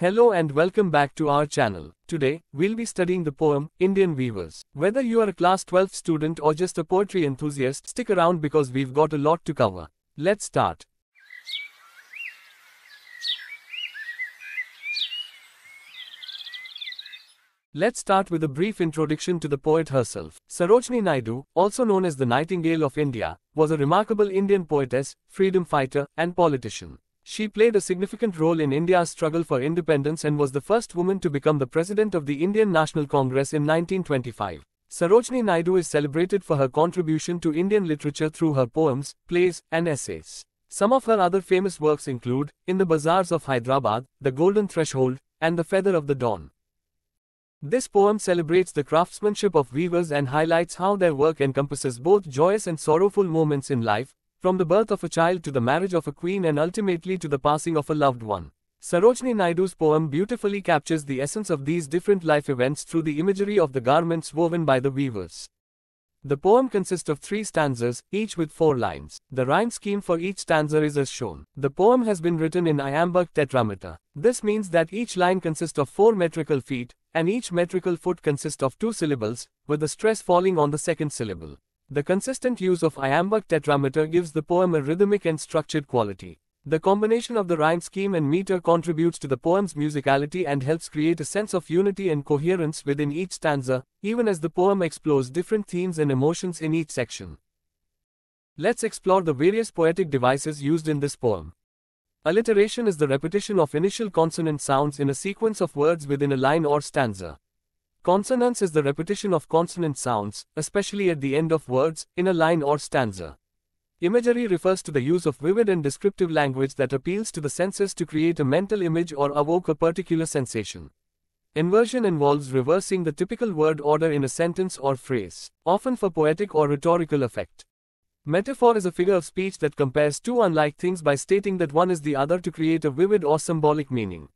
Hello and welcome back to our channel. Today, we'll be studying the poem, Indian Weavers. Whether you are a class 12 student or just a poetry enthusiast, stick around because we've got a lot to cover. Let's start. Let's start with a brief introduction to the poet herself. Sarojini Naidu, also known as the Nightingale of India, was a remarkable Indian poetess, freedom fighter, and politician. She played a significant role in India's struggle for independence and was the first woman to become the president of the Indian National Congress in 1925. Sarojini Naidu is celebrated for her contribution to Indian literature through her poems, plays, and essays. Some of her other famous works include In the Bazaars of Hyderabad, The Golden Threshold, and The Feather of the Dawn. This poem celebrates the craftsmanship of weavers and highlights how their work encompasses both joyous and sorrowful moments in life, from the birth of a child to the marriage of a queen and ultimately to the passing of a loved one. Sarojini Naidu's poem beautifully captures the essence of these different life events through the imagery of the garments woven by the weavers. The poem consists of 3 stanzas, each with 4 lines. The rhyme scheme for each stanza is as shown. The poem has been written in iambic tetrameter. This means that each line consists of 4 metrical feet, and each metrical foot consists of 2 syllables, with the stress falling on the second syllable. The consistent use of iambic tetrameter gives the poem a rhythmic and structured quality. The combination of the rhyme scheme and meter contributes to the poem's musicality and helps create a sense of unity and coherence within each stanza, even as the poem explores different themes and emotions in each section. Let's explore the various poetic devices used in this poem. Alliteration is the repetition of initial consonant sounds in a sequence of words within a line or stanza. Consonance is the repetition of consonant sounds, especially at the end of words, in a line or stanza. Imagery refers to the use of vivid and descriptive language that appeals to the senses to create a mental image or evoke a particular sensation. Inversion involves reversing the typical word order in a sentence or phrase, often for poetic or rhetorical effect. Metaphor is a figure of speech that compares 2 unlike things by stating that one is the other to create a vivid or symbolic meaning.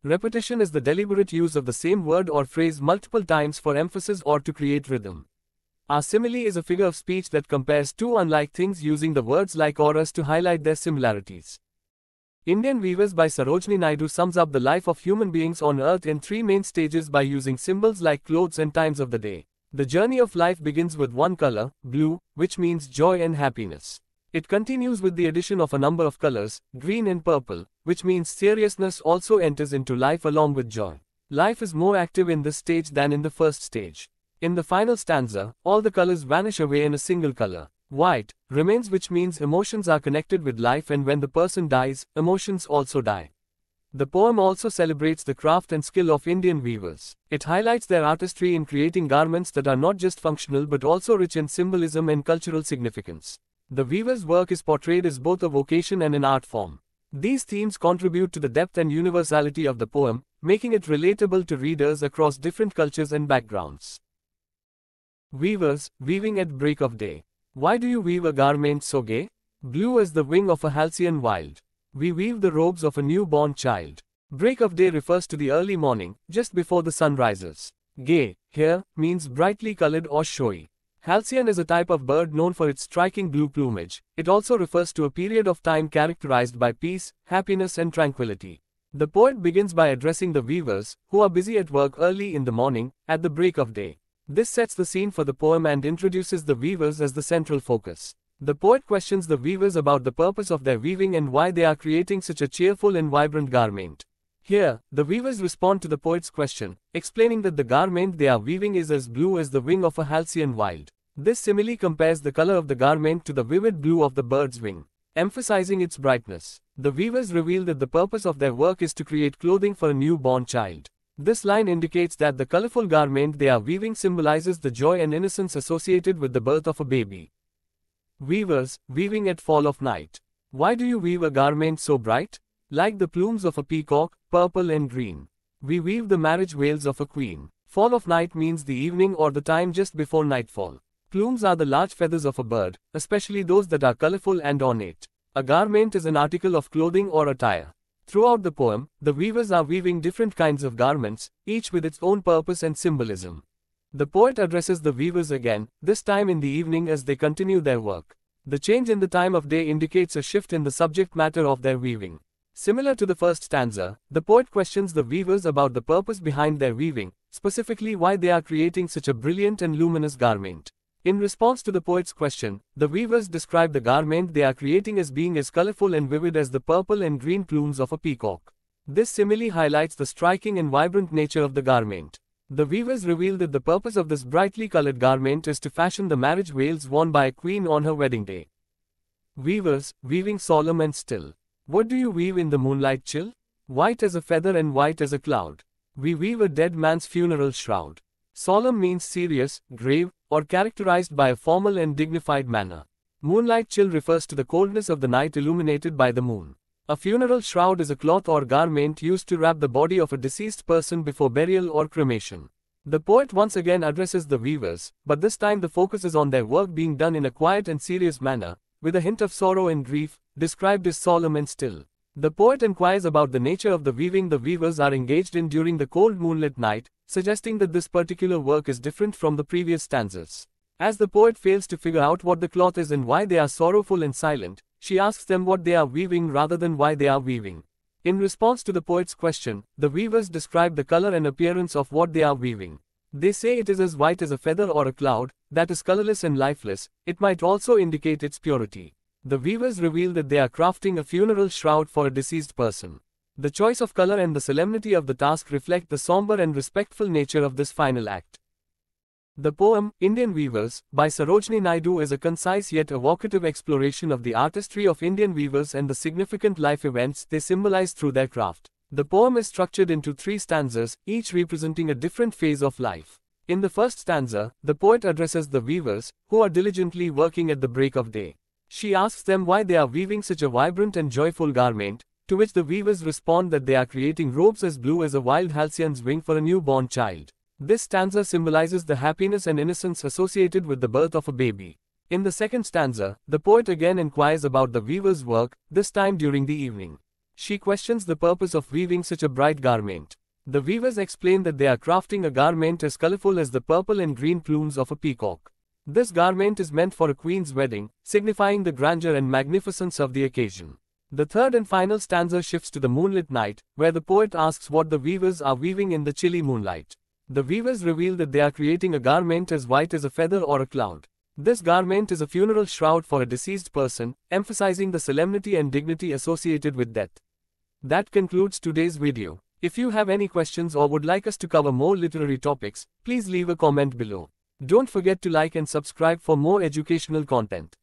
Repetition is the deliberate use of the same word or phrase multiple times for emphasis or to create rhythm. A simile is a figure of speech that compares 2 unlike things using the words like auras to highlight their similarities. Indian Weavers by Sarojini Naidu sums up the life of human beings on earth in 3 main stages by using symbols like clothes and times of the day. The journey of life begins with one color, blue, which means joy and happiness. It continues with the addition of a number of colors, green and purple, which means seriousness also enters into life along with joy. Life is more active in this stage than in the first stage. In the final stanza, all the colors vanish away and a single color, white, remains, which means emotions are connected with life, and when the person dies, emotions also die. The poem also celebrates the craft and skill of Indian weavers. It highlights their artistry in creating garments that are not just functional but also rich in symbolism and cultural significance. The weaver's work is portrayed as both a vocation and an art form. These themes contribute to the depth and universality of the poem, making it relatable to readers across different cultures and backgrounds. Weavers, weaving at break of day. Why do you weave a garment so gay? Blue as the wing of a halcyon wild. We weave the robes of a newborn child. Break of day refers to the early morning, just before the sun rises. Gay, here, means brightly colored or showy. Halcyon is a type of bird known for its striking blue plumage. It also refers to a period of time characterized by peace, happiness and tranquility. The poet begins by addressing the weavers, who are busy at work early in the morning, at the break of day. This sets the scene for the poem and introduces the weavers as the central focus. The poet questions the weavers about the purpose of their weaving and why they are creating such a cheerful and vibrant garment. Here, the weavers respond to the poet's question, explaining that the garment they are weaving is as blue as the wing of a halcyon wild. This simile compares the color of the garment to the vivid blue of the bird's wing, emphasizing its brightness. The weavers reveal that the purpose of their work is to create clothing for a newborn child. This line indicates that the colorful garment they are weaving symbolizes the joy and innocence associated with the birth of a baby. Weavers, weaving at fall of night. Why do you weave a garment so bright? Like the plumes of a peacock, purple and green. We weave the marriage veils of a queen. Fall of night means the evening or the time just before nightfall. Plumes are the large feathers of a bird, especially those that are colorful and ornate. A garment is an article of clothing or attire. Throughout the poem, the weavers are weaving different kinds of garments, each with its own purpose and symbolism. The poet addresses the weavers again, this time in the evening as they continue their work. The change in the time of day indicates a shift in the subject matter of their weaving. Similar to the first stanza, the poet questions the weavers about the purpose behind their weaving, specifically why they are creating such a brilliant and luminous garment. In response to the poet's question, the weavers describe the garment they are creating as being as colorful and vivid as the purple and green plumes of a peacock. This simile highlights the striking and vibrant nature of the garment. The weavers reveal that the purpose of this brightly colored garment is to fashion the marriage veils worn by a queen on her wedding day. Weavers, weaving solemn and still. What do you weave in the moonlight chill? White as a feather and white as a cloud. We weave a dead man's funeral shroud. Solemn means serious, grave, or characterized by a formal and dignified manner. Moonlight chill refers to the coldness of the night illuminated by the moon. A funeral shroud is a cloth or garment used to wrap the body of a deceased person before burial or cremation. The poet once again addresses the weavers, but this time the focus is on their work being done in a quiet and serious manner, with a hint of sorrow and grief, described as solemn and still. The poet inquires about the nature of the weaving the weavers are engaged in during the cold moonlit night, suggesting that this particular work is different from the previous stanzas. As the poet fails to figure out what the cloth is and why they are sorrowful and silent, she asks them what they are weaving rather than why they are weaving. In response to the poet's question, the weavers describe the color and appearance of what they are weaving. They say it is as white as a feather or a cloud, that is colorless and lifeless. It might also indicate its purity. The weavers reveal that they are crafting a funeral shroud for a deceased person. The choice of color and the solemnity of the task reflect the somber and respectful nature of this final act. The poem, Indian Weavers, by Sarojini Naidu is a concise yet evocative exploration of the artistry of Indian weavers and the significant life events they symbolize through their craft. The poem is structured into 3 stanzas, each representing a different phase of life. In the first stanza, the poet addresses the weavers, who are diligently working at the break of day. She asks them why they are weaving such a vibrant and joyful garment, to which the weavers respond that they are creating robes as blue as a wild halcyon's wing for a newborn child. This stanza symbolizes the happiness and innocence associated with the birth of a baby. In the second stanza, the poet again inquires about the weaver's work, this time during the evening. She questions the purpose of weaving such a bright garment. The weavers explain that they are crafting a garment as colorful as the purple and green plumes of a peacock. This garment is meant for a queen's wedding, signifying the grandeur and magnificence of the occasion. The third and final stanza shifts to the moonlit night, where the poet asks what the weavers are weaving in the chilly moonlight. The weavers reveal that they are creating a garment as white as a feather or a cloud. This garment is a funeral shroud for a deceased person, emphasizing the solemnity and dignity associated with death. That concludes today's video. If you have any questions or would like us to cover more literary topics, please leave a comment below. Don't forget to like and subscribe for more educational content.